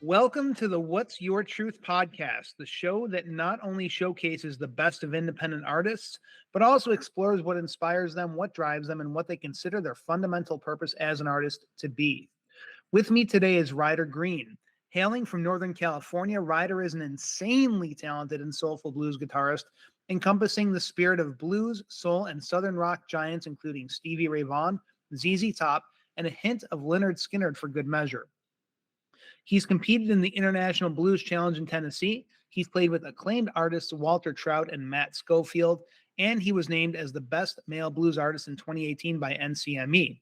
Welcome to the What's Your Truth podcast, the show that not only showcases the best of independent artists, but also explores what inspires them, what drives them, and what they consider their fundamental purpose as an artist to be. With me today is Ryder Green. Hailing from Northern California, Ryder is an insanely talented and soulful blues guitarist, encompassing the spirit of blues, soul, and southern rock giants, including Stevie Ray Vaughan, ZZ Top, and a hint of Lynyrd Skynyrd for good measure. He's competed in the International Blues Challenge in Tennessee. He's played with acclaimed artists Walter Trout and Matt Schofield, and he was named as the best male blues artist in 2018 by NCME.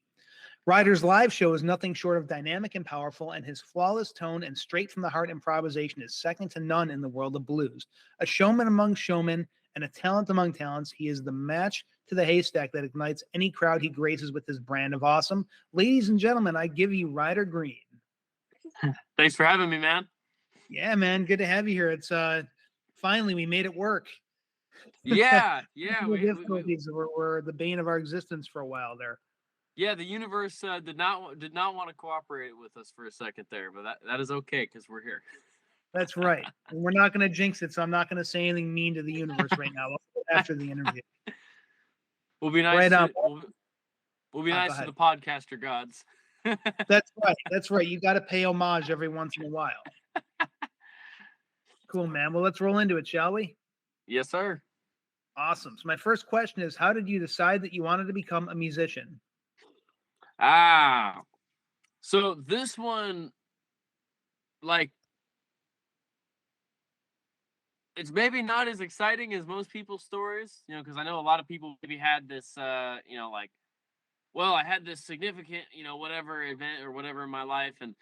Ryder's live show is nothing short of dynamic and powerful, and his flawless tone and straight from the heart improvisation is second to none in the world of blues. A showman among showmen and a talent among talents, he is the match to the haystack that ignites any crowd he graces with his brand of awesome. Ladies and gentlemen, I give you Ryder Green. Thanks for having me, man. Yeah, man. Good to have you here. It's finally we made it work. Yeah. The difficulties were the bane of our existence for a while there. Yeah, the universe did not want to cooperate with us for a second there, but that is okay because we're here. That's right. We're not going to jinx it, so I'm not going to say anything mean to the universe right now after the interview. We'll be nice. We'll be nice to the podcaster gods. That's right. That's right. You got to pay homage every once in a while. Cool, man. Well, let's roll into it, shall we? Yes, sir. Awesome. So my first question is, how did you decide that you wanted to become a musician? So this one, like, it's maybe not as exciting as most people's stories, because I know a lot of people maybe had this, well, I had this significant, whatever event or whatever in my life. And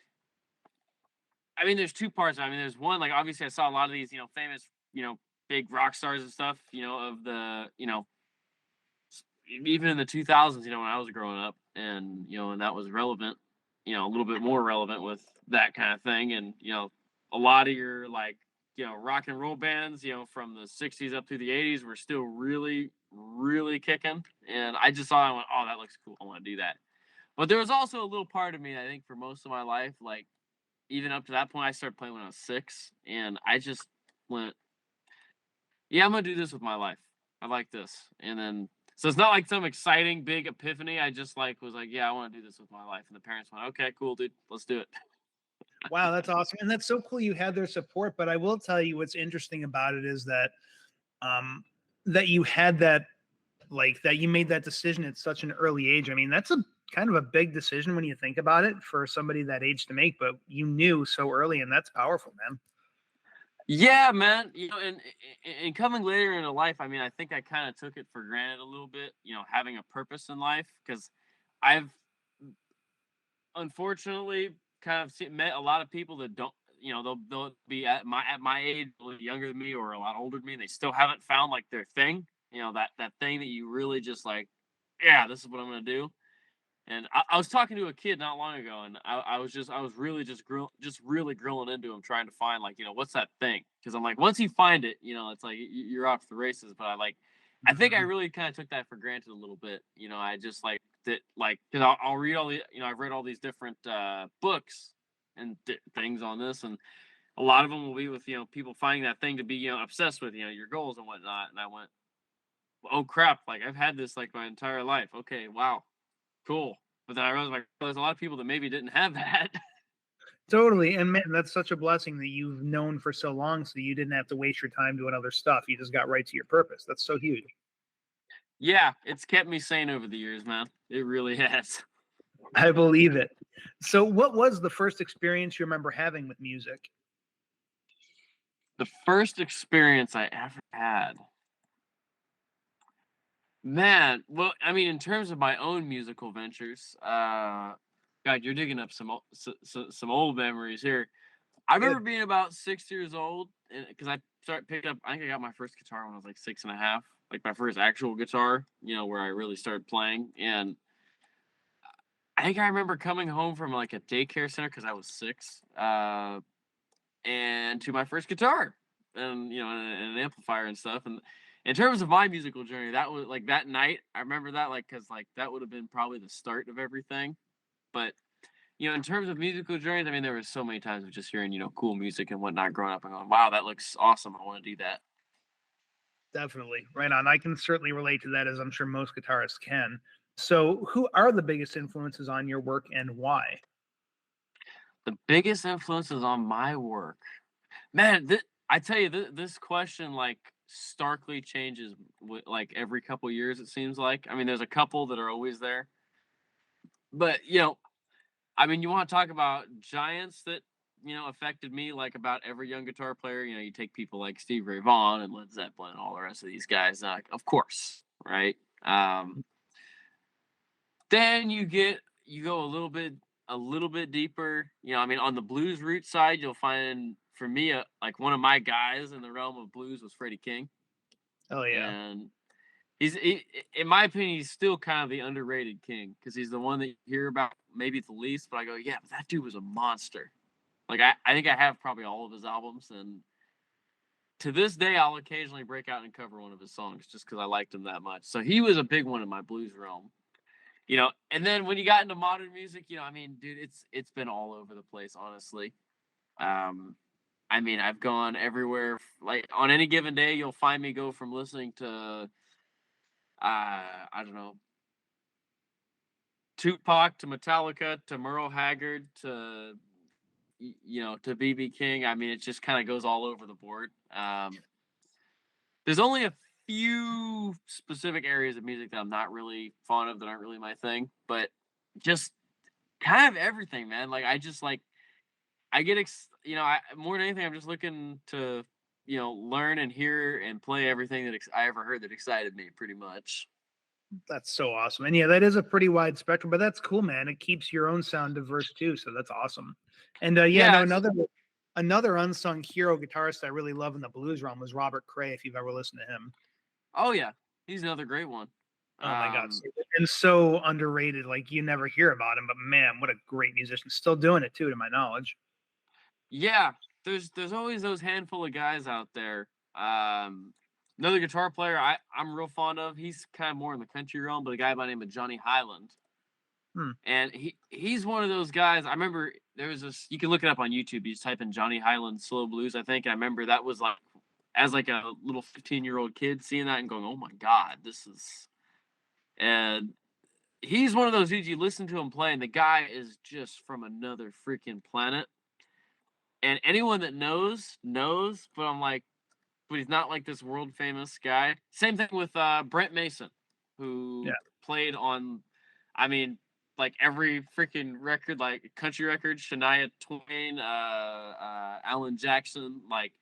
I mean, there's two parts. I mean, there's one, like, obviously I saw a lot of these, famous, big rock stars and stuff, of the, even in the 2000s, when I was growing up and, and that was relevant, a little bit more relevant with that kind of thing. And, a lot of your, like, rock and roll bands, from the 60s up through the 80s were still really, really kicking. And I just saw it and went, oh, that looks cool. I want to do that. But there was also a little part of me, I think, for most of my life, like, even up to that point, I started playing when I was 6. And I just went, yeah, I'm going to do this with my life. I like this. And then, so it's not like some exciting big epiphany. I just was like, yeah, I want to do this with my life. And the parents went, okay, cool, dude, let's do it. Wow, that's awesome. And that's so cool you had their support. But I will tell you what's interesting about it is that that you had that, like, that you made that decision at such an early age. I mean, that's a kind of a big decision when you think about it for somebody that age to make, but you knew so early, and that's powerful, man. Yeah, man. And coming later into life, I mean, I think I kind of took it for granted a little bit, having a purpose in life, because I've unfortunately kind of met a lot of people that don't, they'll be at my age, a little younger than me or a lot older than me, and they still haven't found, like, their thing, that thing that you really just like, yeah, this is what I'm going to do. And I was talking to a kid not long ago, and I was really really grilling into him, trying to find, like, what's that thing? Because I'm like, once you find it, it's like you're off to the races. But I think I really kind of took that for granted a little bit. I just like that, like, because I'll read all the, I've read all these different books and things on this, and a lot of them will be with, people finding that thing to be, obsessed with, your goals and whatnot. And I went, oh crap, like, I've had this, like, my entire life. Okay, wow. Cool. But then I realized, like, there's a lot of people that maybe didn't have that. Totally. And man, that's such a blessing that you've known for so long, so you didn't have to waste your time doing other stuff. You just got right to your purpose. That's so huge. Yeah, it's kept me sane over the years, man. It really has. I believe it. So what was the first experience you remember having with music? The first experience I ever had. Man, well, I mean, in terms of my own musical ventures, God, you're digging up some old memories here. I remember being about 6 years old, because I started picking up. I think I got my first guitar when I was like 6.5, like my first actual guitar. Where I really started playing. And I think I remember coming home from, like, a daycare center because I was 6, and to my first guitar, and and an amplifier and stuff. And in terms of my musical journey, that was like that night. I remember that, like, because, like, that would have been probably the start of everything. But in terms of musical journeys, I mean, there were so many times of just hearing, cool music and whatnot growing up and going, wow, that looks awesome. I want to do that. Definitely. Right on. I can certainly relate to that, as I'm sure most guitarists can. So, who are the biggest influences on your work and why? The biggest influences on my work, man. I tell you, this question like starkly changes with like every couple years. It seems like. I mean, there's a couple that are always there, but I mean, you want to talk about giants that affected me like about every young guitar player. You take people like Steve Ray Vaughan and Led Zeppelin and all the rest of these guys. Of course, right? Then you go a little bit deeper. I mean, on the blues root side, you'll find for me like one of my guys in the realm of blues was Freddie King, Oh yeah. and in my opinion, he's still kind of the underrated king because he's the one that you hear about maybe the least. But I go, yeah, but that dude was a monster. Like I think I have probably all of his albums, and to this day, I'll occasionally break out and cover one of his songs just because I liked him that much. So he was a big one in my blues realm. And then when you got into modern music, I mean, dude, it's been all over the place, honestly. Um, I mean, I've gone everywhere. Like on any given day, you'll find me go from listening to, I don't know, Tupac to Metallica to Merle Haggard to, to BB King. I mean, it just kind of goes all over the board. There's only a few specific areas of music that I'm not really fond of that aren't really my thing, but just kind of everything, man. Like I just like I get more than anything, I'm just looking to learn and hear and play everything that I ever heard that excited me, pretty much. That's so awesome. And yeah, that is a pretty wide spectrum, but that's cool, man. It keeps your own sound diverse too. So that's awesome. And yeah, Yeah, no, it's another unsung hero guitarist I really love in the blues realm was Robert Cray, if you've ever listened to him. oh yeah, he's another great one. Oh my God. Um, And so underrated. Like you never hear about him, but man, what a great musician. Still doing it too, to my knowledge. yeah, there's always those handful of guys out there. Another guitar player I'm real fond of. He's kind of more in the country realm, but a guy by the name of Johnnie Highland. Hmm. And he's one of those guys. I remember there was this. You can look it up on YouTube. You just type in Johnnie Highland slow blues, I think. And I remember that was like, as like a little 15-year-old kid seeing that and going, "Oh my God, this is." And he's one of those dudes you listen to him play, and the guy is just from another freaking planet. And anyone that knows. But I'm like, but he's not like this world famous guy. Same thing with Brent Mason, Yeah. who played on, I mean, like every freaking record, like country record, Shania Twain, Alan Jackson, like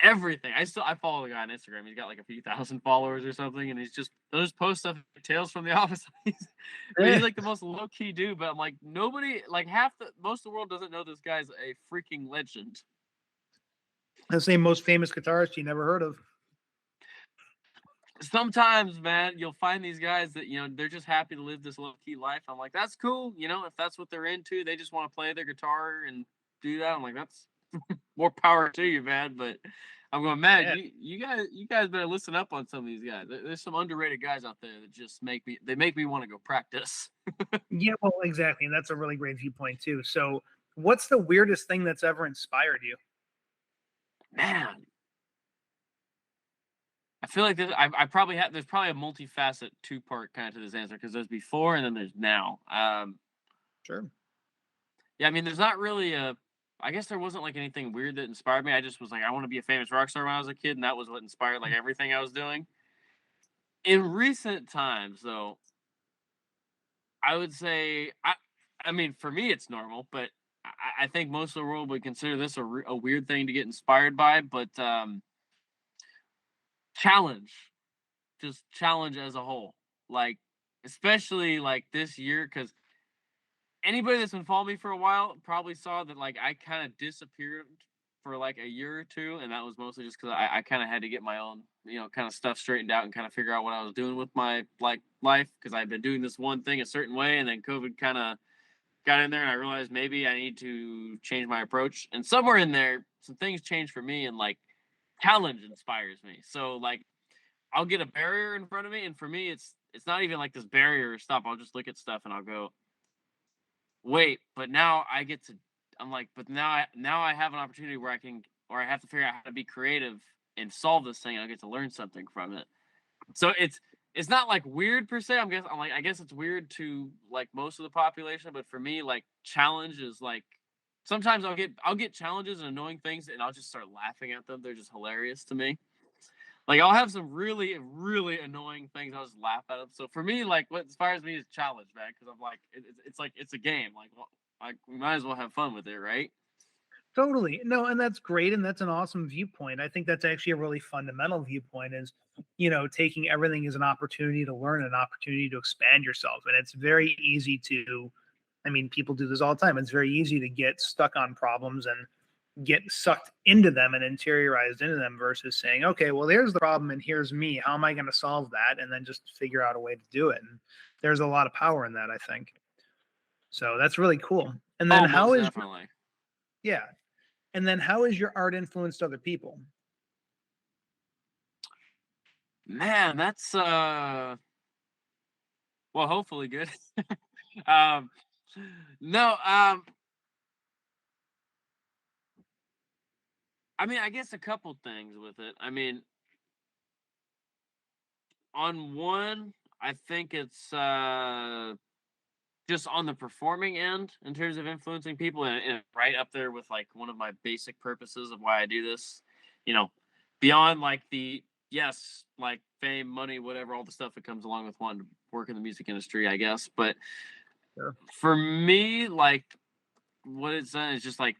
everything. I follow the guy on Instagram. He's got like a few thousand followers or something, and he'll just post stuff like Tales from the Office. He's Eh, like the most low key dude, but I'm like nobody, like most of the world doesn't know this guy's a freaking legend. the same most famous guitarist you never heard of. Sometimes, man, you'll find these guys that they're just happy to live this low key life. I'm like, that's cool. If that's what they're into, they just want to play their guitar and do that. I'm like, that's more power to you, man. But I'm going, man, Yeah. you guys better listen up on some of these guys. There's some underrated guys out there that just make me want to go practice. Yeah, well, exactly. And that's a really great viewpoint too. So what's the weirdest thing that's ever inspired you? Man, I feel like I probably have. There's probably a multifaceted two-part kind of to this answer because there's before and then there's now. Sure. Yeah, I mean, there's not really a. I guess there wasn't like anything weird that inspired me. I just was like, I want to be a famous rock star when I was a kid, and that was what inspired like everything I was doing. In recent times, though, I would say, I mean, for me, it's normal, but I think most of the world would consider this a weird thing to get inspired by. But challenge, just challenge as a whole, like especially like this year, because anybody that's been following me for a while probably saw that like I kind of disappeared for like a year or two, and that was mostly just because I kind of had to get my own kind of stuff straightened out and kind of figure out what I was doing with my like life because I've been doing this one thing a certain way, and then COVID kind of got in there, and I realized maybe I need to change my approach. And somewhere in there, some things changed for me, and like challenge inspires me. So like I'll get a barrier in front of me, and for me, it's not even like this barrier or stuff. I'll just look at stuff and I'll go, wait, but now I get to. I'm like, but now I have an opportunity where I have to figure out how to be creative and solve this thing. I get to learn something from it. So it's not like weird per se. I guess it's weird to like most of the population, but for me, like challenge is like sometimes I'll get challenges and annoying things, and I'll just start laughing at them. They're just hilarious to me. Like I'll have some really really annoying things. I'll just laugh at them. So for me, like what inspires me is challenge, man. Because I'm like it's like it's a game. Like we might as well have fun with it, right? Totally. No, and that's great. And that's an awesome viewpoint. I think that's actually a really fundamental viewpoint is, taking everything as an opportunity to learn, an opportunity to expand yourself. And it's very easy to, I mean, people do this all the time. It's very easy to get stuck on problems and get sucked into them and interiorized into them versus saying, okay, well, there's the problem and here's me. How am I going to solve that? And then just figure out a way to do it. And there's a lot of power in that, I think. So that's really cool. And then Oh, how most is, definitely. yeah. And then how has your art influenced other people? Man, that's well, hopefully good. um, no, I mean, I guess a couple things with it. I mean, on one, I think it's just on the performing end in terms of influencing people, and right up there with like one of my basic purposes of why I do this. You know, beyond like the yes, like fame, money, whatever, all the stuff that comes along with wanting to work in the music industry, I guess. But Sure. for me, like what it's done is just like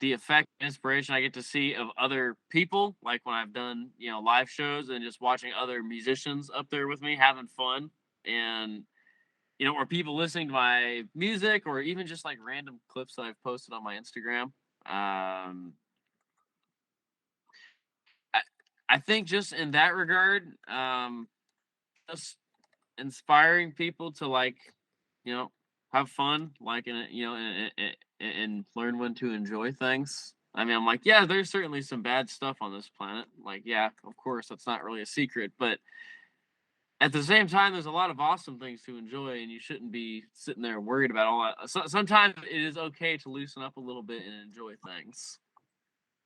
the effect and inspiration I get to see of other people, like when I've done, live shows and just watching other musicians up there with me having fun and or people listening to my music or even just like random clips that I've posted on my Instagram. I, I think just in that regard, just inspiring people to like, you know, have fun, like, and learn when to enjoy things. I mean, I'm like, yeah, there's certainly some bad stuff on this planet. Like, yeah, of course, that's not really a secret. But at the same time, there's a lot of awesome things to enjoy, and you shouldn't be sitting there worried about all that. Sometimes it is okay to loosen up a little bit and enjoy things.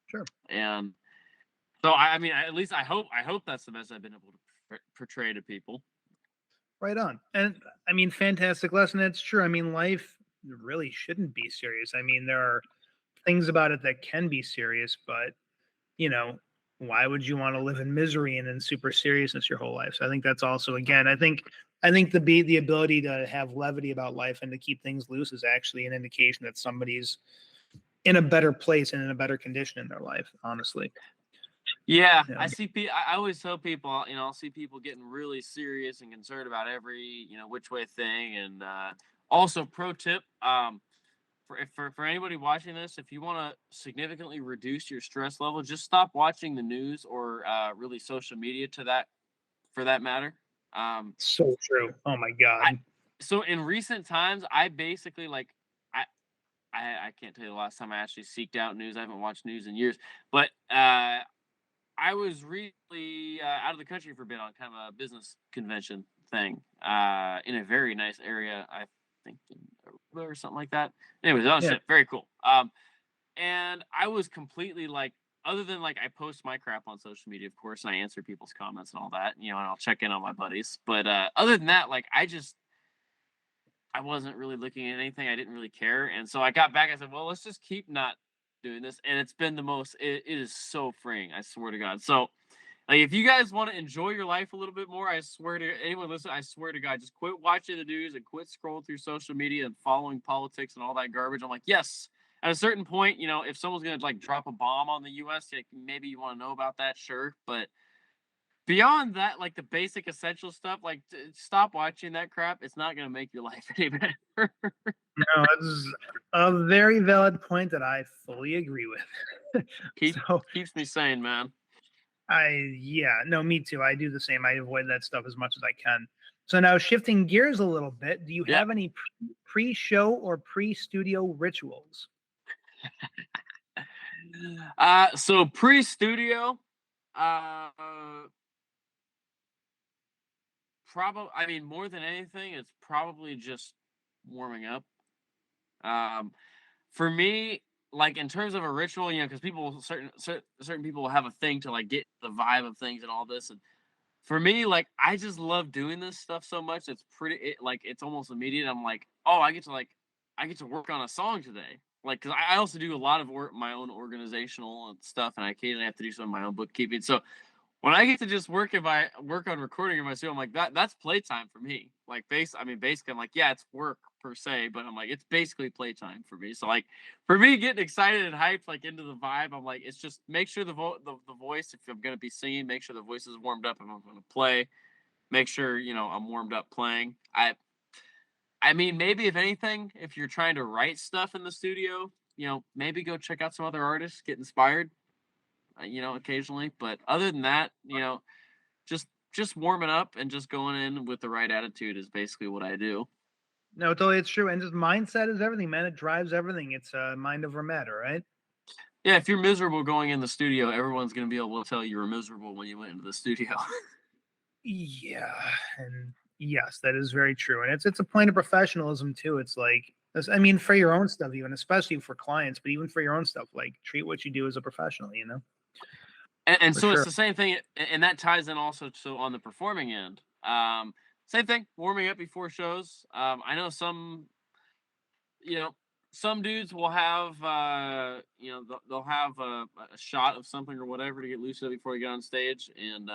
Sure. And so, I mean, at least I hope that's the best I've been able to portray to people. Right on. And I mean, fantastic lesson. It's true. I mean, life really shouldn't be serious. I mean, there are things about it that can be serious, but you know, why would you want to live in misery and in super seriousness your whole life? So I think that's also again, I think the ability to have levity about life and to keep things loose is actually an indication that somebody's in a better place and in a better condition in their life, honestly. Yeah, You know, I always tell people, I'll see people getting really serious and concerned about every, which way thing. And also, pro tip, for anybody watching this, if you want to significantly reduce your stress level, just stop watching the news or really social media to that for that matter. so true. Oh my I God. so in recent times, I basically like I I can't tell you the last time I actually seeked out news. I haven't watched news in years, but I was really out of the country for a bit on kind of a business convention thing in a very nice area. I think in Aruba or something like that. Anyways, that was Yeah. shit. Very cool. And I was completely like, other than like, I post my crap on social media, of course, and I answer people's comments and all that, and I'll check in on my buddies. But other than that, like, I wasn't really looking at anything. I didn't really care. And so I got back. I said, well, let's just keep not doing this. And it's been the most, it is so freeing. I swear to God. So, like, if you guys want to enjoy your life a little bit more, I swear to anyone listen, I swear to God, just quit watching the news and quit scrolling through social media and following politics and all that garbage. I'm like, yes. At a certain point, if someone's gonna like drop a bomb on the U.S., like, maybe you want to know about that, sure. But beyond that, like the basic essential stuff, like stop watching that crap. It's not gonna make your life any better. No, that's a very valid point that I fully agree with. Keep So keeps me sane, man. yeah, no, me too. I do the same. I avoid that stuff as much as I can. So now shifting gears a little bit, do you Yeah. have any pre-show or pre-studio rituals? So pre-studio, uh, probably. I mean, more than anything, it's probably just warming up. Um, for me, like in terms of a ritual, because certain people will have a thing to like get the vibe of things and all this, and for me, like I just love doing this stuff so much. Like it's almost immediate. I'm like, oh, I get to work on a song today. Like, cause I also do a lot of work, my own organizational and stuff, and I occasionally have to do some of my own bookkeeping. So when I get to just work if I work on recording in my studio, I'm like that's playtime for me. Like basically I'm like, yeah, it's work per se, but I'm like, it's basically playtime for me. So like for me getting excited and hyped like into the vibe, I'm like, it's just make sure the voice, if I'm gonna be singing, make sure the voice is warmed up if I'm gonna play. Make sure, I'm warmed up playing. I mean, maybe if anything, if you're trying to write stuff in the studio, maybe go check out some other artists, get inspired, occasionally. But other than that, just warming up and just going in with the right attitude is basically what I do. No, totally, it's true. And just mindset is everything, man. It drives everything. It's a mind over matter, right? Yeah, if you're miserable going in the studio, everyone's gonna be able to tell you were miserable when you went into the studio. Yeah, and yes, that is very true. And it's a point of professionalism too. It's like, I mean, for your own stuff, even especially for clients, but even for your own stuff, like treat what you do as a professional, And for so it's sure. the same thing, and that ties in also so on the performing end. Same thing, warming up before shows. I know you know, some dudes will have, they'll have a shot of something or whatever to get loosened up before they get on stage. And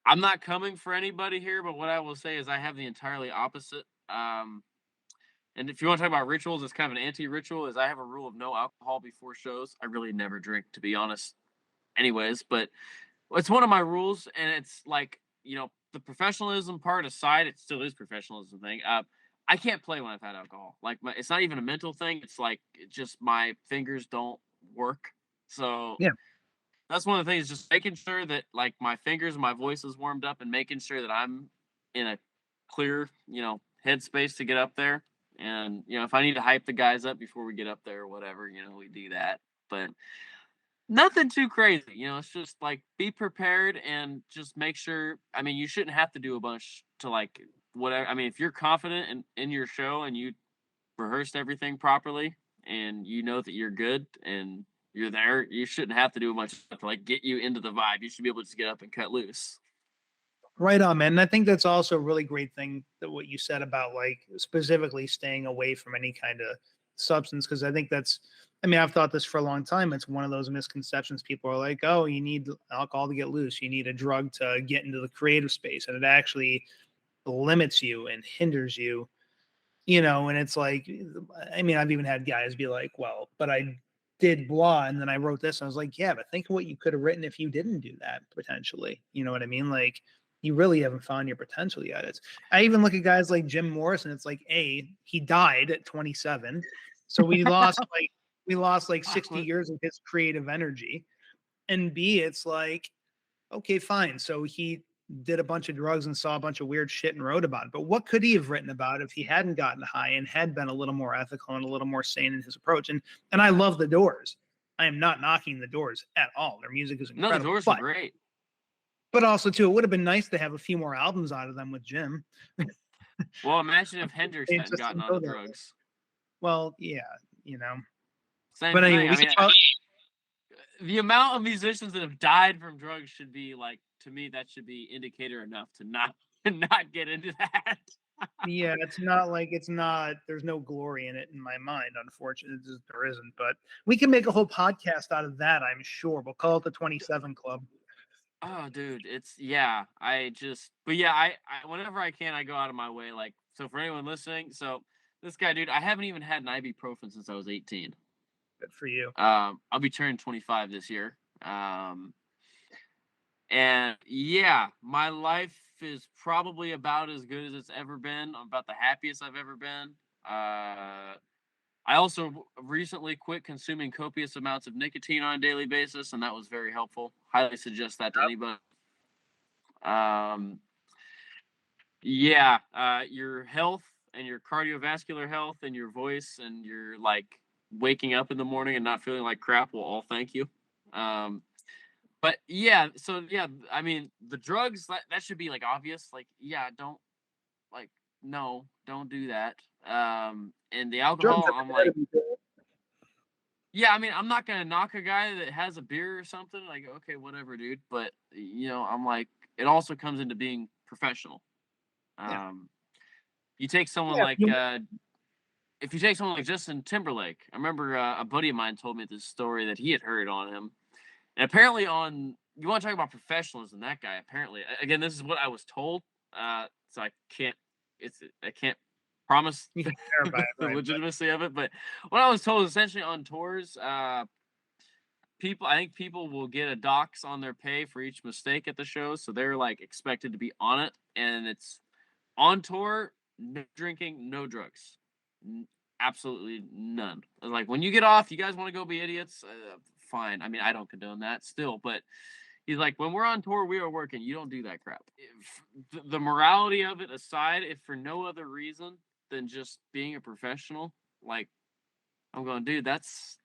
I'm not coming for anybody here, but what I will say is I have the entirely opposite. And if you want to talk about rituals, it's kind of an anti-ritual. Is I have a rule of no alcohol before shows. I really never drink, to be honest. Anyways, but it's one of my rules, and it's like the professionalism part aside, it still is professionalism thing. I can't play when I've had alcohol. Like it's not even a mental thing. It's like just my fingers don't work. So Yeah. that's one of the things. Just making sure that like my fingers and my voice is warmed up, and making sure that I'm in a clear, headspace to get up there. And if I need to hype the guys up before we get up there or whatever, we do that. But nothing too crazy, it's just like be prepared and just make sure. I mean, you shouldn't have to do a bunch to like whatever. I mean, if you're confident in your show and you rehearsed everything properly and you know that you're good and you're there, you shouldn't have to do a bunch to like get you into the vibe. You should be able to just get up and cut loose. Right on, man. And I think that's also a really great thing that what you said about like specifically staying away from any kind of substance. Cause I think I mean, I've thought this for a long time. It's one of those misconceptions. People are like, oh, you need alcohol to get loose. You need a drug to get into the creative space. And it actually limits you and hinders you, and it's like, I mean, I've even had guys be like, well, but I did blah. And then I wrote this. And I was like, yeah, but think of what you could have written if you didn't do that potentially. You know what I mean? Like, you really haven't found your potential yet. I even look at guys like Jim Morrison. It's like, he died at 27. So we lost like 60 years of his creative energy. And B, it's like, okay, fine. So he did a bunch of drugs and saw a bunch of weird shit and wrote about it. But what could he have written about if he hadn't gotten high and had been a little more ethical and a little more sane in his approach? And I love the Doors. I am not knocking the Doors at all. Their music is No, the incredible. Doors are great. But also too, it would have been nice to have a few more albums out of them with Jim. Well, imagine if Hendrix They hadn't just gotten didn't onto go there. drugs. Well, yeah, you know. Same But anyway, thing. I we mean, can talk. the amount of musicians that have died from drugs should be like, to me, that should be indicator enough to not not get into that. Yeah, it's not. There's no glory in it in my mind. Unfortunately, there isn't. But we can make a whole podcast out of that. I'm sure. We'll call it the 27 Club. Oh, dude, it's yeah. But yeah, I whenever I can, I go out of my way. Like, so for anyone listening, so this guy, dude, I haven't even had an ibuprofen since I was 18. Good for you. I'll be turning 25 this year. And yeah, my life is probably about as good as it's ever been. I'm about the happiest I've ever been. I also recently quit consuming copious amounts of nicotine on a daily basis, and that was very helpful. Highly suggest that to anybody. Yeah, your health and your cardiovascular health and your voice and your like waking up in the morning and not feeling like crap will all thank you. But yeah, so yeah, I mean the drugs that should be like obvious. Like, yeah, don't like no, don't do that. And the Drugs alcohol, are I'm bad like, if you do it. yeah, I mean, I'm not gonna knock a guy that has a beer or something. Like, okay, whatever, dude. But I'm like, it also comes into being professional. Yeah. Um, you take someone Yeah. like if you take someone like Justin Timberlake, I remember a buddy of mine told me this story that he had heard on him, and apparently on you want to talk about professionalism, that guy apparently again this is what I was told, so I can't promise You can verify it, the right? But legitimacy of it, but what I was told is essentially on tours, I think people will get a dox on their pay for each mistake at the show, so they're like expected to be on it, and it's on tour, no drinking, no drugs. Absolutely none. Like when you get off, you guys want to go be idiots? Fine. I mean, I don't condone that still, but he's like, when we're on tour, we are working. You don't do that crap. If, the morality of it aside, if for no other reason than just being a professional, like I'm going, dude, that's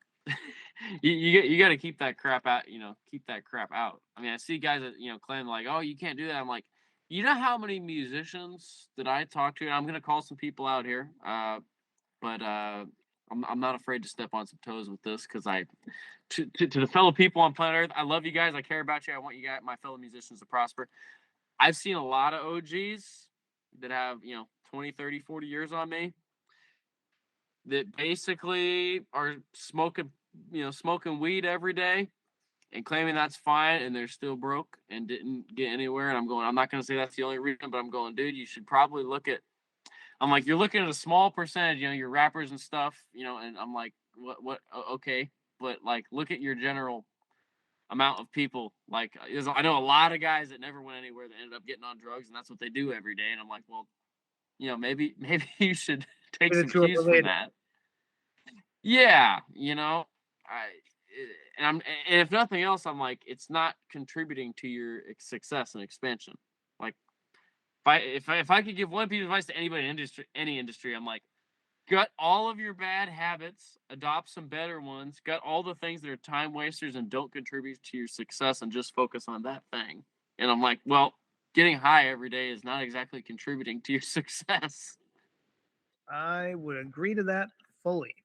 you got to keep that crap out. Keep that crap out. I mean, I see guys that claim like, oh, you can't do that. I'm like, you know how many musicians that I talk to? And I'm gonna call some people out here, but I'm not afraid to step on some toes with this because to the fellow people on planet Earth, I love you guys. I care about you. I want you guys, my fellow musicians, to prosper. I've seen a lot of OGs that have 20, 30, 40 years on me that basically are smoking weed every day and claiming that's fine, and they're still broke and didn't get anywhere. And I'm not going to say that's the only reason, but I'm going, dude, you should probably look at. I'm like, you're looking at a small percentage, your rappers and stuff, and I'm like, what, okay, but like, look at your general amount of people. Like, I know a lot of guys that never went anywhere that ended up getting on drugs, and that's what they do every day. And I'm like, well, maybe you should take the some two are cues from related. that. Yeah, I and if nothing else, I'm like, it's not contributing to your success and expansion. Like, if I could give one piece of advice to anybody in any industry, I'm like, gut all of your bad habits, adopt some better ones, gut all the things that are time wasters and don't contribute to your success, and just focus on that thing. And I'm like, well, getting high every day is not exactly contributing to your success. I would agree to that fully.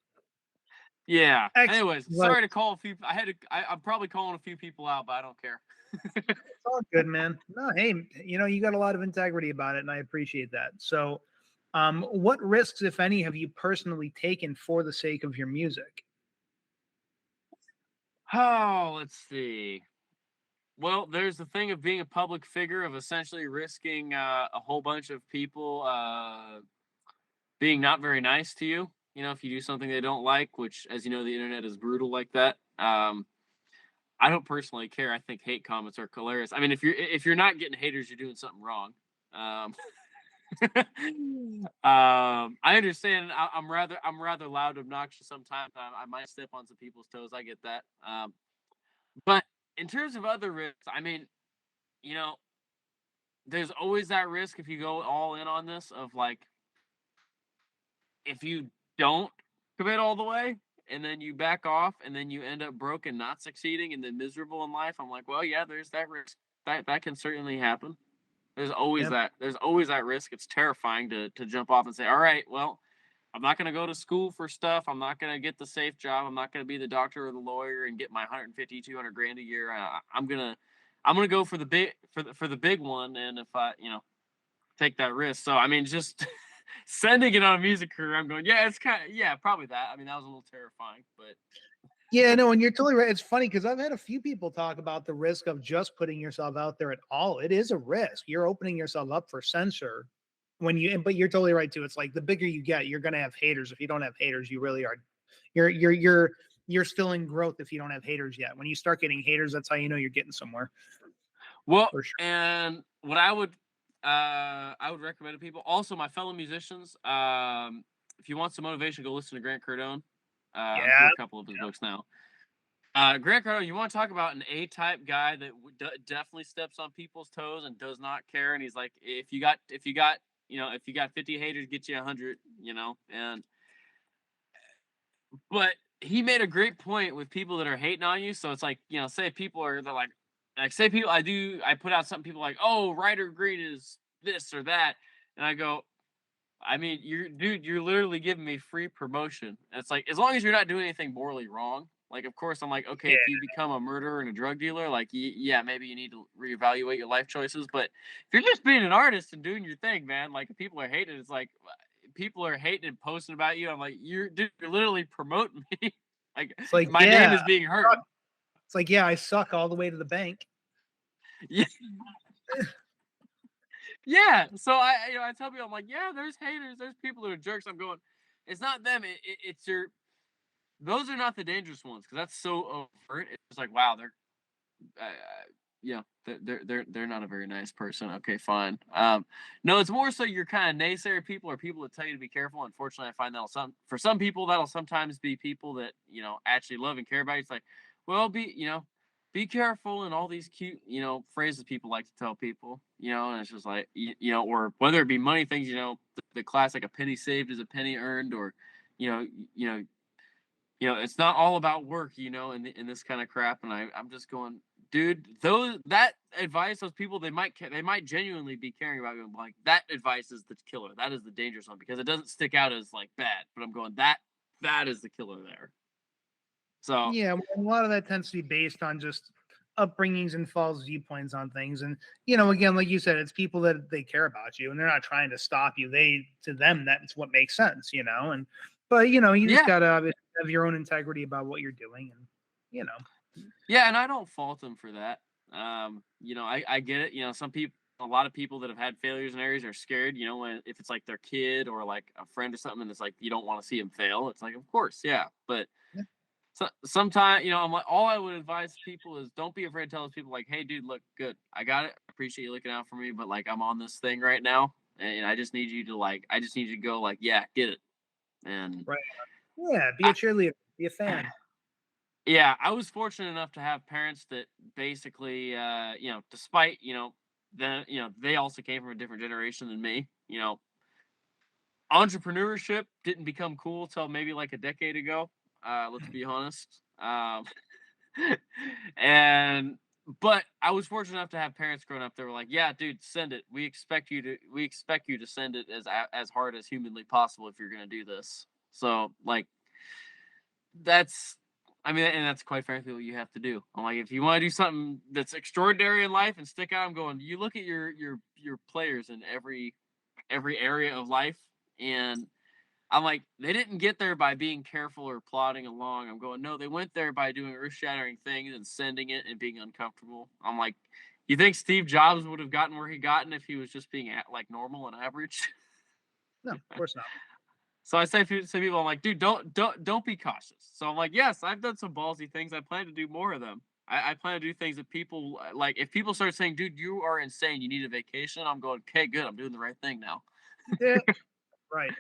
Yeah. Excellent. Anyways, Well, sorry to call a few. I'm probably calling a few people out, but I don't care. it's all good, man. No, hey, you got a lot of integrity about it, and I appreciate that. So, what risks, if any, have you personally taken for the sake of your music? Oh, let's see. Well, there's the thing of being a public figure, of essentially risking a whole bunch of people being not very nice to you. If you do something they don't like, which, as you know, the internet is brutal like that. I don't personally care. I think hate comments are hilarious. I mean, if you're not getting haters, you're doing something wrong. Um, I understand. I'm rather loud, obnoxious sometimes. I might step on some people's toes. I get that. But in terms of other risks, I mean, you know, there's always that risk if you go all in on this of like, if you don't commit all the way and then you back off and then you end up broke and not succeeding and then miserable in life. I'm like, well, yeah, there's that risk. That can certainly happen. Yep. There's always that risk. It's terrifying to jump off and say, all right, well, I'm not going to go to school for stuff. I'm not going to get the safe job. I'm not going to be the doctor or the lawyer and get my 150, 200 grand a year. I'm going to go for the big one. And if I, take that risk. So, I mean, just sending it on a music career, I'm going, yeah, it's probably that. I mean, that was a little terrifying, but Yeah, no, and you're totally right. It's funny because I've had a few people talk about the risk of just putting yourself out there at all. It is a risk. You're opening yourself up for censor but you're totally right too. It's like the bigger you get, you're going to have haters. If you don't have haters, you really are. You're still in growth if you don't have haters yet. When you start getting haters, that's how you know you're getting somewhere well, for sure. and what I would recommend to people, also my fellow musicians, if you want some motivation, go listen to Grant Cardone. I'm through Yeah, a couple of his books now. Grant Cardone, you want to talk about an A-type guy that definitely steps on people's toes and does not care. And he's like, if you got 50 haters, get you 100, but he made a great point with people that are hating on you. So it's like, say people are, they're like say people, I put out something, people like, oh, Ryder Green is this or that. And I go, I mean, you're literally giving me free promotion. And it's like, as long as you're not doing anything morally wrong. Like, of course, I'm like, okay, Yeah, if you become a murderer and a drug dealer, like, yeah, maybe you need to reevaluate your life choices. But if you're just being an artist and doing your thing, man, like, if people are hating, it's like, people are hating and posting about you. I'm like, dude, you're literally promoting me. Like, it's like, my name yeah, is being heard. it's like, yeah, I suck all the way to the bank. Yeah. Yeah. So I tell people, I'm like, yeah, there's haters, there's people that are jerks. I'm going, it's not them. It's your, those are not the dangerous ones because that's so overt. It's like, wow, they're, yeah, they're not a very nice person. Okay, fine. No, it's more so your kind of naysayer people or people that tell you to be careful. Unfortunately, I find for some people that'll sometimes be people that actually love and care about you. It's like, well, be careful and all these cute phrases people like to tell people. And it's just like or whether it be money things. The classic, a penny saved is a penny earned, or you know you know it's not all about work, in this kind of crap. And I'm just going, dude, that advice, those people, they might genuinely be caring about you. I'm like, that advice is the killer. That is the dangerous one because it doesn't stick out as like bad. But I'm going, that is the killer there. So Yeah, well, a lot of that tends to be based on just upbringings and false viewpoints on things. And again, like you said, it's people that they care about you and they're not trying to stop you. To them, that's what makes sense. And but you just yeah, gotta have your own integrity about what you're doing, and you know, yeah, and I don't fault them for that. I get it. A lot of people that have had failures in areas are scared. When if it's like their kid or like a friend or something, and it's like you don't want to see them fail. It's like, of course, yeah, but yeah, sometimes, I'm like, all I would advise people is don't be afraid to tell those people like, hey, dude, look, good, I got it. I appreciate you looking out for me, but like, I'm on this thing right now, and I just need you to go like, yeah, get it. And right, yeah, be a I, cheerleader, be a fan. yeah, I was fortunate enough to have parents that basically, despite, they also came from a different generation than me. Entrepreneurship didn't become cool till maybe like a decade ago. Let's be honest. And but I was fortunate enough to have parents growing up that were like, "Yeah, dude, send it. We expect you to send it as hard as humanly possible if you're gonna do this." So like that's, I mean, and that's quite frankly what you have to do. I'm like, if you want to do something that's extraordinary in life and stick out, I'm going. You look at your players in every area of life, and I'm like, they didn't get there by being careful or plodding along. I'm going, no, they went there by doing earth-shattering things and sending it and being uncomfortable. I'm like, you think Steve Jobs would have gotten where he gotten if he was just being like normal and average? No, of course not. So I say to people, I'm like, dude, don't be cautious. So I'm like, yes, I've done some ballsy things. I plan to do more of them. I plan to do things that people like. If people start saying, dude, you are insane, you need a vacation, I'm going, okay, good, I'm doing the right thing now. Yeah, right.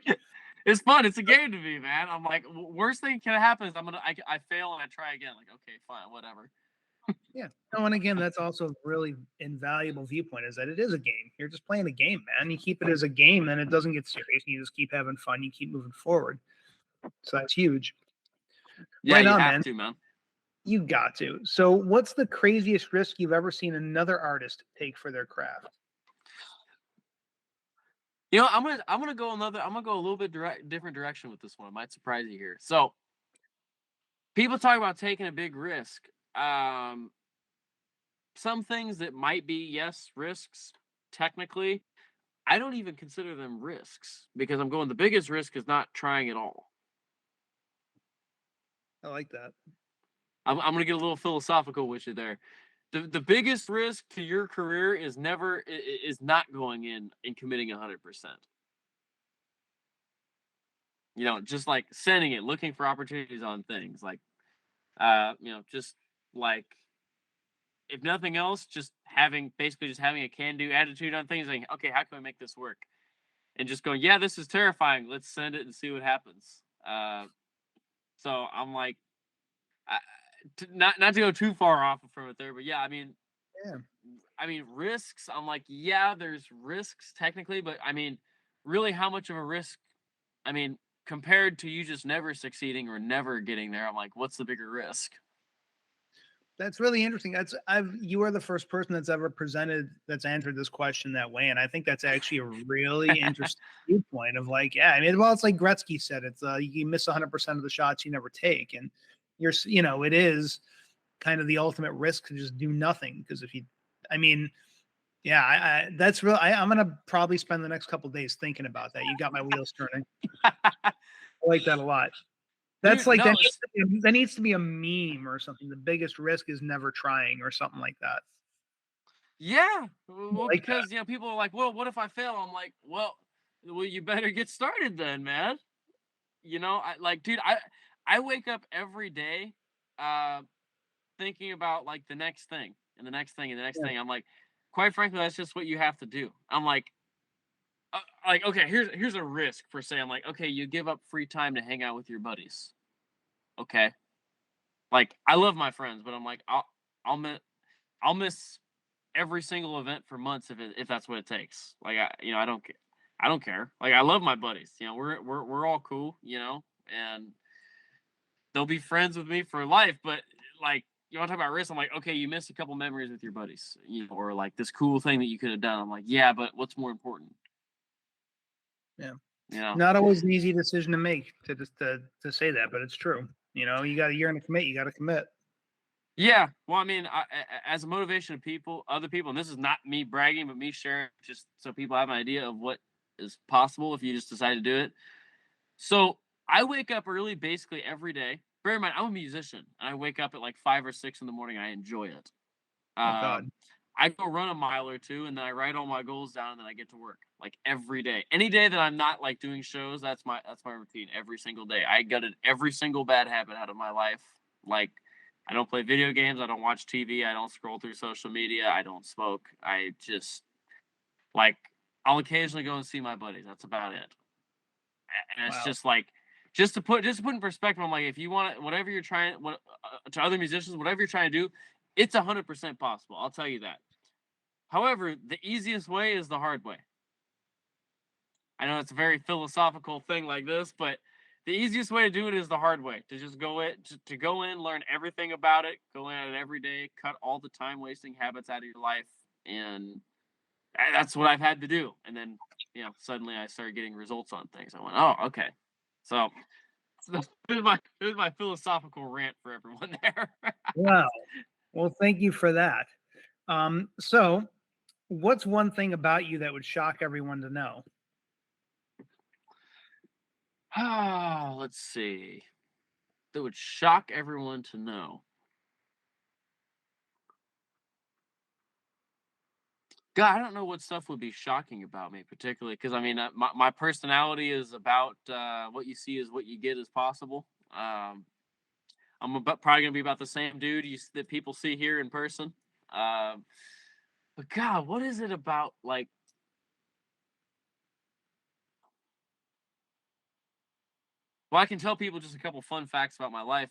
It's fun. It's a game to me, man. I'm like, worst thing can happen is I fail and I try again. Like, okay, fine, whatever. Yeah. No, and again, that's also a really invaluable viewpoint is that it is a game. You're just playing a game, man. You keep it as a game, then it doesn't get serious. You just keep having fun. You keep moving forward. So that's huge. Yeah, Right you on, have man. to, man. You got to. So, what's the craziest risk you've ever seen another artist take for their craft? I'm gonna go a little bit different direction with this one. It might surprise you here. So people talk about taking a big risk. Um, some things that might be, yes, risks technically. I don't even consider them risks because I'm going, the biggest risk is not trying at all. I like that. I'm gonna get a little philosophical with you there. The biggest risk to your career is not going in and committing 100%. Just like sending it, looking for opportunities on things like just like, if nothing else, just having a can-do attitude on things, like, okay, how can I make this work? And just going, yeah, this is terrifying. Let's send it and see what happens. So I'm like, I, not to go too far off from it there, but yeah, Yeah. I mean risks. I'm like, yeah, there's risks technically, but I mean, really, how much of a risk? I mean, compared to you just never succeeding or never getting there, I'm like, what's the bigger risk? That's really interesting. You are the first person that's ever that's answered this question that way, and I think that's actually a really interesting viewpoint of like, yeah, I mean, well, it's like Gretzky said, it's you miss 100% of the shots you never take, and it is kind of the ultimate risk to just do nothing because I mean, yeah, that's real. I'm gonna probably spend the next couple of days thinking about that. You got my wheels turning. I like that a lot. That's Dude, like no, that needs to be a meme or something. The biggest risk is never trying or something like that. yeah. I Well, like that. because people are like, well, what if I fail? I'm like, well, you better get started then, man. I like, dude, I wake up every day, uh, thinking about like the next thing and the next thing and the next Yeah. thing. I'm like, quite frankly, that's just what you have to do. I'm like, okay, here's a risk for saying like, okay, you give up free time to hang out with your buddies. Okay, like I love my friends, but I'm like, I'll miss every single event for months if that's what it takes. Like I don't care. Like I love my buddies. We're all cool. And they'll be friends with me for life. But like you want to talk about risk? I'm like, okay, you missed a couple memories with your buddies, or like this cool thing that you could have done. I'm like, yeah, but what's more important? Yeah. You know? Not always an easy decision to make to just to say that, but it's true. You got a year to commit. You got to commit. Yeah. Well, I mean, as a motivation to other people, and this is not me bragging, but me sharing, just so people have an idea of what is possible if you just decide to do it. So I wake up early basically every day. Bear in mind, I'm a musician, and I wake up at like 5 or 6 in the morning. And I enjoy it. Oh God. I go run a mile or two, and then I write all my goals down, and then I get to work like every day. Any day that I'm not like doing shows, that's my routine every single day. I gutted every single bad habit out of my life. Like I don't play video games, I don't watch TV, I don't scroll through social media, I don't smoke. I just like I'll occasionally go and see my buddies. That's about it. And it's Wow. just like just to put in perspective, I'm like, if you want whatever you're trying, to other musicians, whatever you're trying to do, it's 100% possible. I'll tell you that. However, the easiest way is the hard way. I know it's a very philosophical thing like this, but the easiest way to do it is the hard way. To just go in, learn everything about it, go in it every day, cut all the time wasting habits out of your life, and that's what I've had to do. And then, suddenly I started getting results on things. I went, oh, okay. So there's my philosophical rant for everyone there. Wow. Well, thank you for that. So what's one thing about you that would shock everyone to know? Oh, let's see. That would shock everyone to know. God, I don't know what stuff would be shocking about me particularly, because I mean, my personality is about what you see is what you get as possible. Probably gonna be about the same dude that people see here in person. Um, but God, what is it about like? Well, I can tell people just a couple fun facts about my life.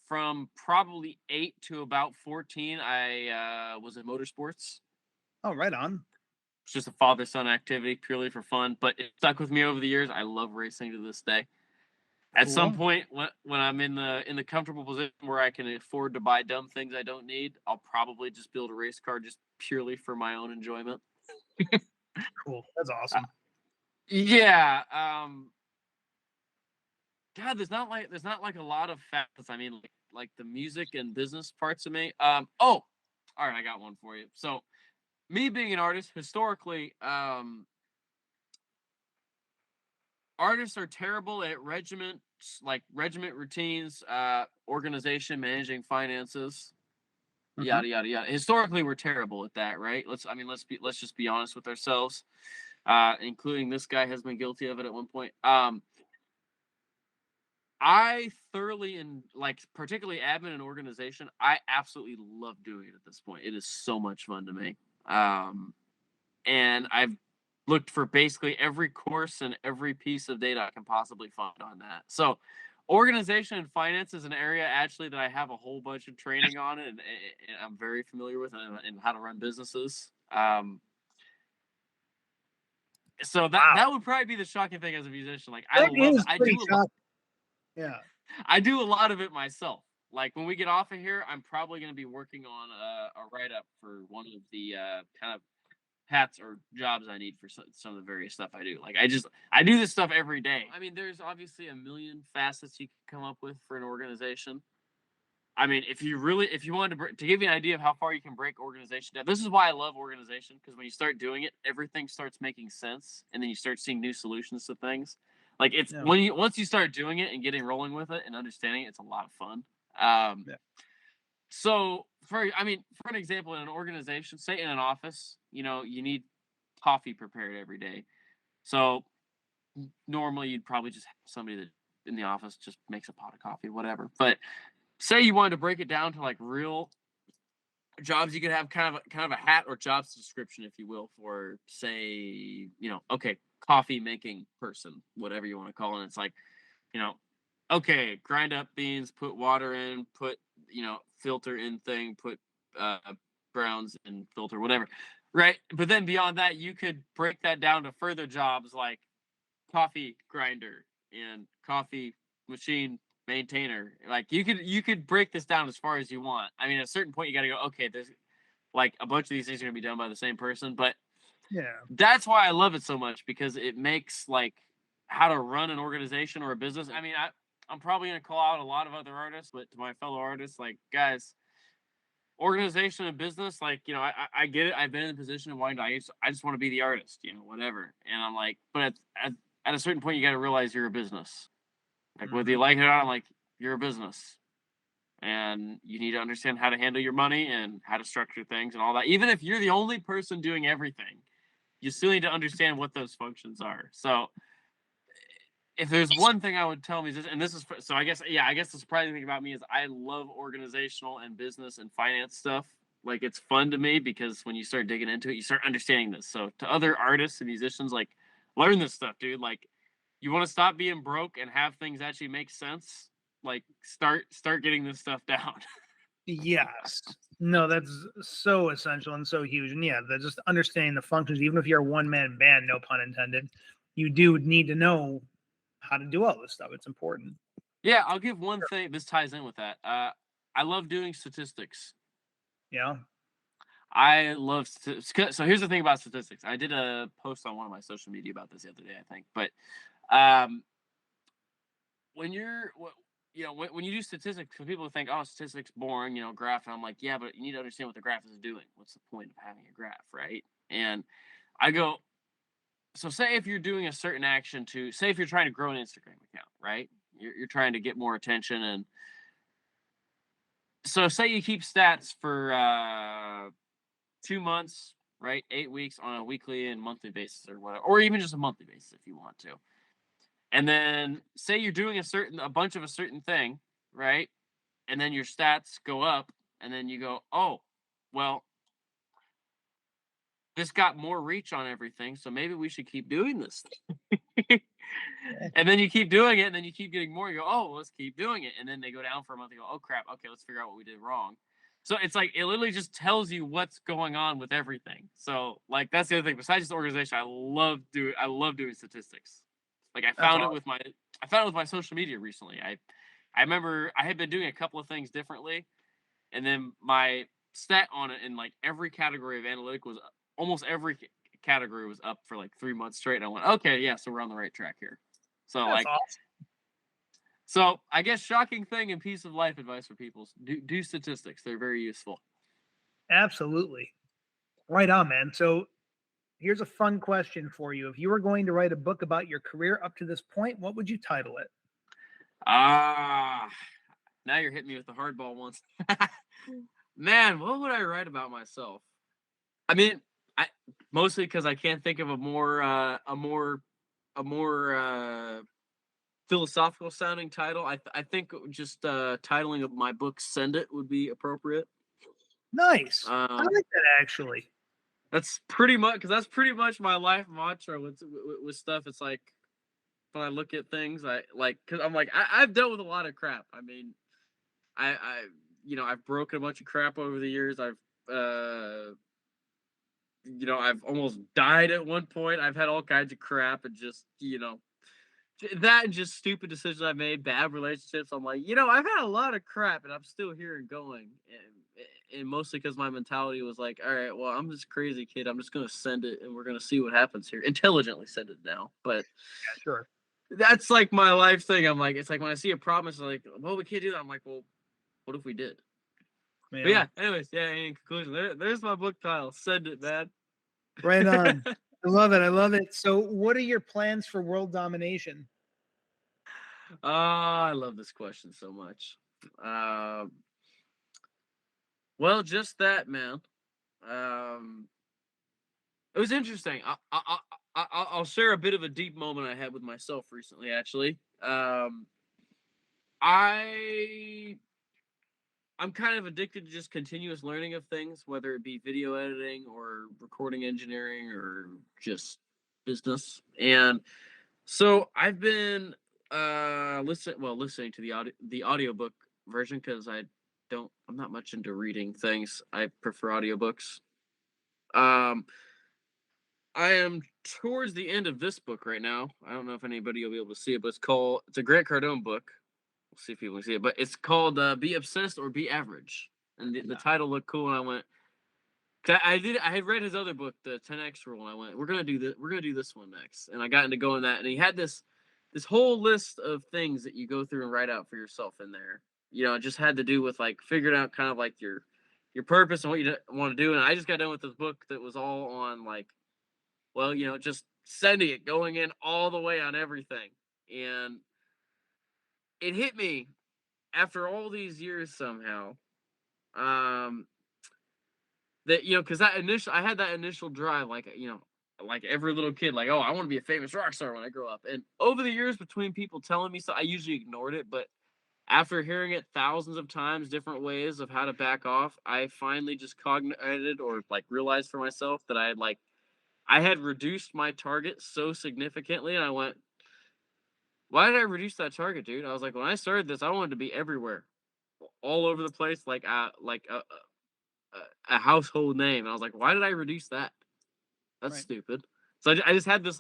From probably 8 to about 14, I was in motorsports. Oh, right on. It's just a father-son activity purely for fun, but it stuck with me over the years. I love racing to this day. At some Cool. point, when I'm in the comfortable position where I can afford to buy dumb things I don't need, I'll probably just build a race car just purely for my own enjoyment. Cool. That's Uh, awesome. yeah. God, there's not like a lot of facts. I mean, like the music and business parts of me. Oh, all right, I got one for you. So, me being an artist, historically, artists are terrible at regiment routines, organization, managing finances, Mhm. yada yada yada. Historically, we're terrible at that, right? Let's just be honest with ourselves. Including this guy has been guilty of it at one point. I thoroughly and like particularly admin and organization. I absolutely love doing it at this point. It is so much fun to me. And I've looked for basically every course and every piece of data I can possibly find on that. So, organization and finance is an area actually that I have a whole bunch of training on, and I'm very familiar with, and how to run businesses. So that Wow. that would probably be the shocking thing as a musician. Like I That love it. is pretty shocking. Yeah. I do a lot of it myself. like when we get off of here, I'm probably going to be working on a write up for one of the kind of hats or jobs I need for some of the various stuff I do. Like I do this stuff every day. I mean, there's obviously a million facets you can come up with for an organization. I mean, if you wanted to give you an idea of how far you can break organization down, this is why I love organization, because when you start doing it, everything starts making sense, and then you start seeing new solutions to things. Like it's once you start doing it and getting rolling with it and understanding it, it's a lot of fun. So for an example, in an organization, say in an office, you need coffee prepared every day. So normally you'd probably just have somebody that in the office just makes a pot of coffee, whatever. But say you wanted to break it down to like real jobs, you could have kind of a hat or jobs description, if you will, for say, okay, coffee making person, whatever you want to call it. And it's like, okay, grind up beans, put water in, put, filter in thing, put grounds and filter, whatever. Right. But then beyond that, you could break that down to further jobs like coffee grinder and coffee machine maintainer. Like you could break this down as far as you want. I mean, at a certain point you got to go, okay, there's like a bunch of these things are going to be done by the same person, but that's why I love it so much, because it makes like how to run an organization or a business. I mean, I'm probably going to call out a lot of other artists, but to my fellow artists, like, guys, organization and business, like, I get it. I've been in the position of wanting to, I just want to be the artist, whatever. And I'm like, but at a certain point, you got to realize you're a business. Like, whether you like it or not, I'm like, you're a business. And you need to understand how to handle your money and how to structure things and all that. Even if you're the only person doing everything, you still need to understand what those functions are. So if there's one thing I would tell me, I guess the surprising thing about me is I love organizational and business and finance stuff. Like, it's fun to me because when you start digging into it, you start understanding this. So to other artists and musicians, like, learn this stuff, dude. Like, you want to stop being broke and have things actually make sense? Like, start getting this stuff down. Yes. No, that's so essential and so huge. And that's just understanding the functions. Even if you're a one-man band, no pun intended, you do need to know how to do all this stuff. It's important. Yeah, I'll give one thing. This ties in with that. I love doing statistics. Yeah. I love statistics. So here's the thing about statistics. I did a post on one of my social media about this the other day, I think. But when you do statistics, people think, oh, statistics boring, graph. And I'm like, yeah, but you need to understand what the graph is doing. What's the point of having a graph, right? And I go, so say if you're doing a certain action say if you're trying to grow an Instagram account, right? You're trying to get more attention. And so say you keep stats for 2 months, right? 8 weeks on a weekly and monthly basis or whatever, or even just a monthly basis if you want to. And then say you're doing a bunch of a certain thing, right? And then your stats go up, and then you go, oh, well, this got more reach on everything, so maybe we should keep doing this. And then you keep doing it, and then you keep getting more. You go, oh, let's keep doing it. And then they go down for a month. You go, oh, crap. Okay, let's figure out what we did wrong. So it's like, it literally just tells you what's going on with everything. So, like, that's the other thing. Besides just organization, I love doing statistics. Like, I found it with my social media recently. I remember I had been doing a couple of things differently, and then my stat on it in like every category of analytic was almost every category was up for like 3 months straight. And I went, okay, yeah, so we're on the right track here. So that's awesome. So I guess shocking thing and piece of life advice for people: do statistics. They're very useful. Absolutely. Right on, man. So here's a fun question for you. If you were going to write a book about your career up to this point, what would you title it? Now you're hitting me with the hardball ones. Man, what would I write about myself? I mean, mostly because I can't think of a more philosophical sounding title. I think just titling of my book "Send It" would be appropriate. Nice. I like that, actually. That's pretty much my life mantra with stuff. It's like, when I look at things, because I'm like, I've dealt with a lot of crap. I mean, I've broken a bunch of crap over the years. I've almost died at one point. I've had all kinds of crap, and just that and just stupid decisions I made, bad relationships. I'm like, I've had a lot of crap, and I'm still here and going, and mostly because my mentality was like, all right, well, I'm this crazy kid. I'm just gonna send it, and we're gonna see what happens here. Intelligently send it now, but Yeah, sure. that's like my life thing. I'm like, it's like when I see a problem, it's like, well, we can't do that. I'm like, well, what if we did? But Yeah. yeah, anyways, yeah. In conclusion, there's my book title. Send it, man. Right on. I love it. I love it. So, what are your plans for world domination? Oh, I love this question so much. Well, just that, man. Um, it was interesting. I'll share a bit of a deep moment I had with myself recently. Actually, I I'm kind of addicted to just continuous learning of things, whether it be video editing or recording engineering or just business. And so I've been listening to the audiobook version because I'm not much into reading things. I prefer audiobooks. Um I am towards the end of this book right now. I don't know if anybody will be able to see it, but it's a Grant Cardone book. We'll see if people can see it, but it's called Be Obsessed or Be Average. And the title looked cool, and I went, 'cause I had read his other book, the 10X Rule, and I went, we're gonna do this one next. And I got into going that, and he had this whole list of things that you go through and write out for yourself in there. It just had to do with like figuring out kind of like your purpose and what you want to do. And I just got done with this book that was all on like, well, just sending it, going in all the way on everything. And it hit me after all these years somehow, um, that, because I had that initial drive, like, like every little kid, like, oh, I want to be a famous rock star when I grow up. And over the years between people telling me so, I usually ignored it. But after hearing it thousands of times, different ways of how to back off, I finally just cognited or like realized for myself that I had reduced my target so significantly, and I went, why did I reduce that target, dude? I was like, when I started this, I wanted to be everywhere, all over the place, like a household name. And I was like, why did I reduce that? That's Right. stupid. So I just had this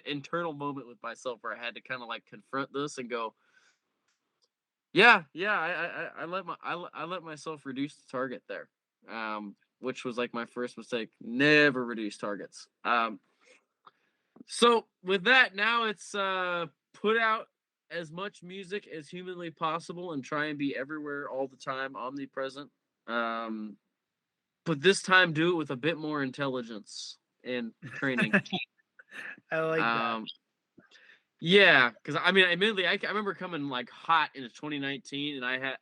internal moment with myself where I had to kind of like confront this and go, yeah, I let myself reduce the target there, which was like my first mistake. Never reduce targets. So with that, now it's put out as much music as humanly possible and try and be everywhere all the time, omnipresent. Um, but this time do it with a bit more intelligence and training. I like that. Yeah, because I mean, admittedly, I remember coming like hot into 2019, and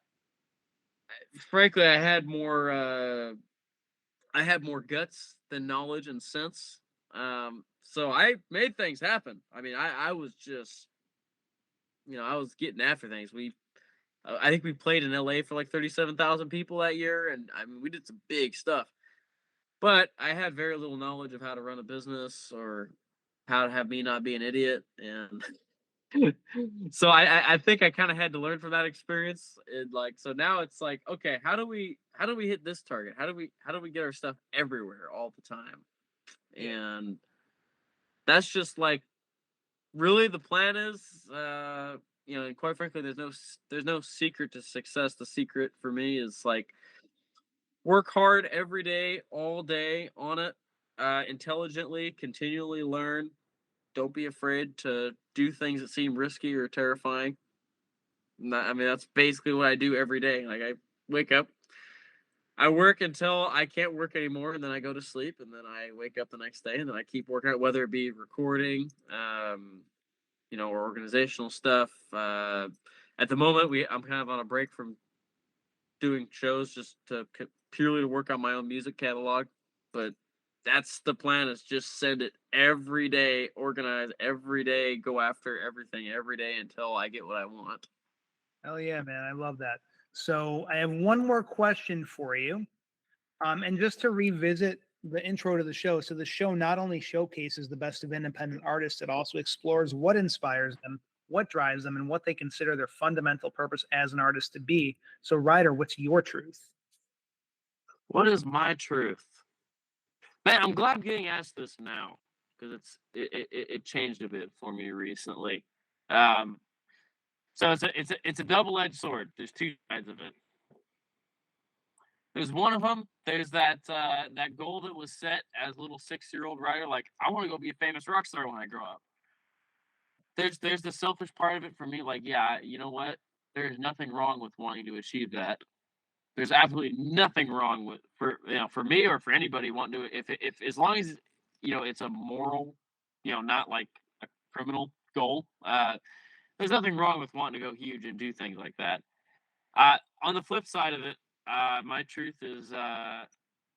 frankly, I had more guts than knowledge and sense. So I made things happen. I mean, I was just, I was getting after things. I think we played in LA for like 37,000 people that year, and I mean, we did some big stuff. But I had very little knowledge of how to run a business or how to have me not be an idiot, and so I think I kind of had to learn from that experience. And like, so now it's like, okay, how do we hit this target? How do we get our stuff everywhere all the time? Yeah. And that's just like really the plan is, and quite frankly, there's no secret to success. The secret for me is like work hard every day, all day on it, intelligently, continually learn. Don't be afraid to do things that seem risky or terrifying. I mean, that's basically what I do every day. Like I wake up, I work until I can't work anymore, and then I go to sleep, and then I wake up the next day, and then I keep working out, whether it be recording, or organizational stuff. At the moment, I'm kind of on a break from doing shows just purely to work on my own music catalog. But that's the plan: is just send it every day, organize every day, go after everything every day until I get what I want. Hell yeah, man. I love that. So I have one more question for you. And just to revisit the intro to the show. So the show not only showcases the best of independent artists, it also explores what inspires them, what drives them, and what they consider their fundamental purpose as an artist to be. So Ryder, what's your truth? What is my truth? Man, I'm glad I'm getting asked this now because it changed a bit for me recently. So it's a double-edged sword. There's two sides of it. There's one of them. There's that goal that was set as a little 6-year-old Ryder. Like, I want to go be a famous rock star when I grow up. There's the selfish part of it for me. Like, yeah, you know what? There's nothing wrong with wanting to achieve that. There's absolutely nothing wrong with for me or for anybody wanting to, if as long as it's a moral, not like a criminal goal. There's nothing wrong with wanting to go huge and do things like that. On the flip side of it, my truth is I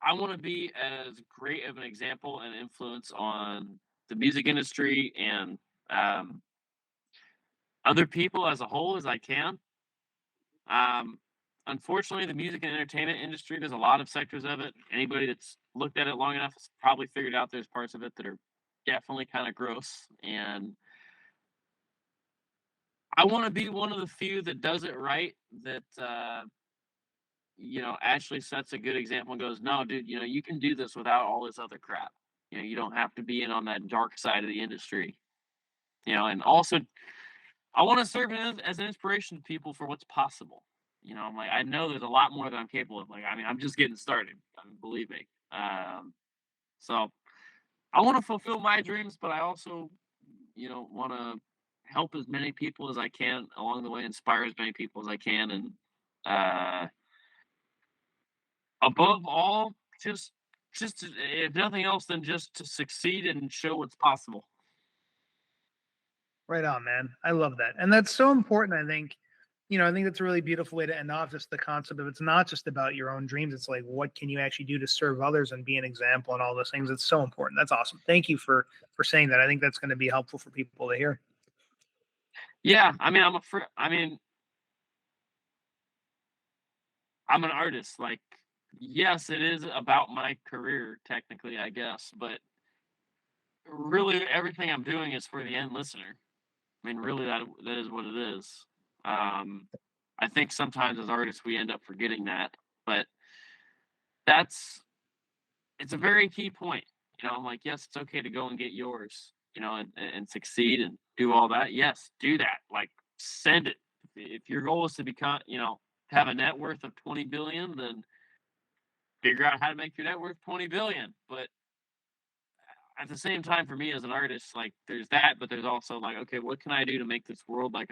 want to be as great of an example and influence on the music industry and other people as a whole as I can. Unfortunately, the music and entertainment industry, there's a lot of sectors of it. Anybody that's looked at it long enough has probably figured out there's parts of it that are definitely kind of gross. And I want to be one of the few that does it right, that actually sets a good example and goes, no, dude, you can do this without all this other crap. You don't have to be in on that dark side of the industry. And also I want to serve as an inspiration to people for what's possible. I'm like, I know there's a lot more that I'm capable of. Like, I mean, I'm just getting started. Believe me. So I want to fulfill my dreams, but I also, want to help as many people as I can along the way, inspire as many people as I can, and above all, just if nothing else, than just to succeed and show what's possible. Right on, man. I love that. And that's so important. I think that's a really beautiful way to end off, just the concept of it's not just about your own dreams. It's like, what can you actually do to serve others and be an example and all those things? It's so important. That's awesome. Thank you for saying that. I think that's going to be helpful for people to hear. Yeah. I mean, I'm an artist. Like, yes, it is about my career, technically, I guess, but really everything I'm doing is for the end listener. I mean, really, that is what it is. I think sometimes as artists we end up forgetting that, but it's a very key point. I'm like, yes, it's okay to go and get yours, and succeed and do all that. Yes, do that. Like, send it. If your goal is to become, have a net worth of 20 billion, then figure out how to make your net worth 20 billion. But at the same time, for me as an artist, like, there's that, but there's also like, okay, what can I do to make this world like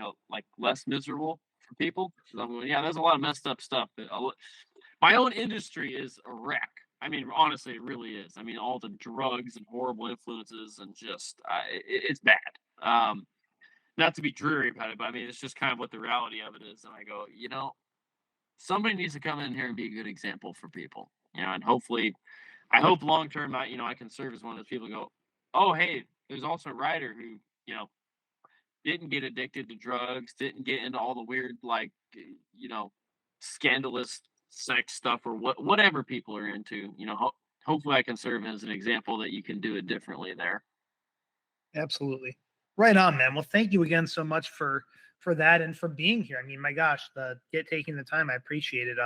less miserable for people? I'm going, yeah, there's a lot of messed up stuff. My own industry is a wreck. I mean, honestly, it really is. I mean, all the drugs and horrible influences and just it's bad. Not to be dreary about it, but I mean, it's just kind of what the reality of it is. And I go, somebody needs to come in here and be a good example for people. And hopefully, I hope long term, I can serve as one of those people who go, oh, hey, there's also Ryder who, didn't get addicted to drugs, didn't get into all the weird, like, scandalous sex stuff or whatever people are into. Hopefully I can serve as an example that you can do it differently there. Absolutely. Right on, man. Well, thank you again so much for that and for being here. I mean, my gosh, taking the time, I appreciate it.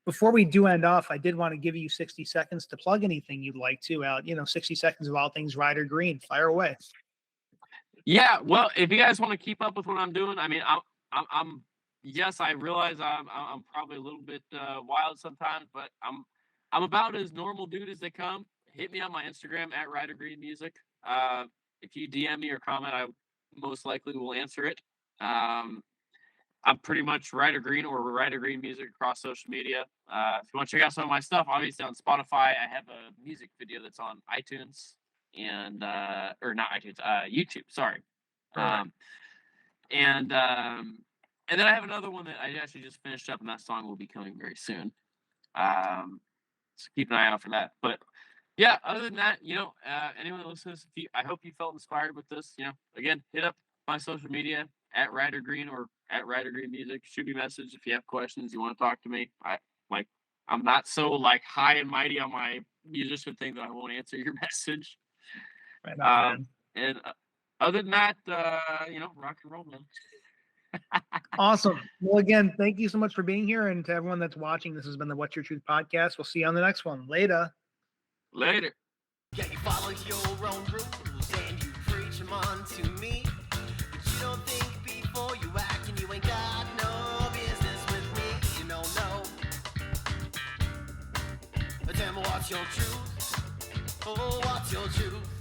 Before we do end off, I did want to give you 60 seconds to plug anything you'd like to out, 60 seconds of all things Ryder Green. Fire away. Yeah. Well, if you guys want to keep up with what I'm doing, I mean, I'm yes, I realize I'm probably a little bit wild sometimes, but I'm about as normal dude as they come. Hit me on my Instagram at Ryder Green Music. If you DM me or comment, I most likely will answer it. I'm pretty much Ryder Green or Ryder Green Music across social media. If you want to check out some of my stuff, obviously on Spotify, I have a music video that's on iTunes and or not iTunes, YouTube. Sorry. And then I have another one that I actually just finished up, and that song will be coming very soon. So keep an eye out for that. But yeah, other than that, anyone that listens, I hope you felt inspired with this. Again, hit up my social media at Ryder Green or at Ryder Green Music. Shoot me a message if you have questions, you want to talk to me. I'm not so like high and mighty on my musician thing that I won't answer your message. Right on, and other than that, rock and roll, man. Awesome. Well, again, thank you so much for being here. And to everyone that's watching, this has been the What's Your Truth podcast. We'll see you on the next one. Later. Later. Yeah, you follow your own rules. someone to me. But you don't think before you act, and you ain't got no business with me. You know, no. Tell me what's your truth? Oh, what's your truth?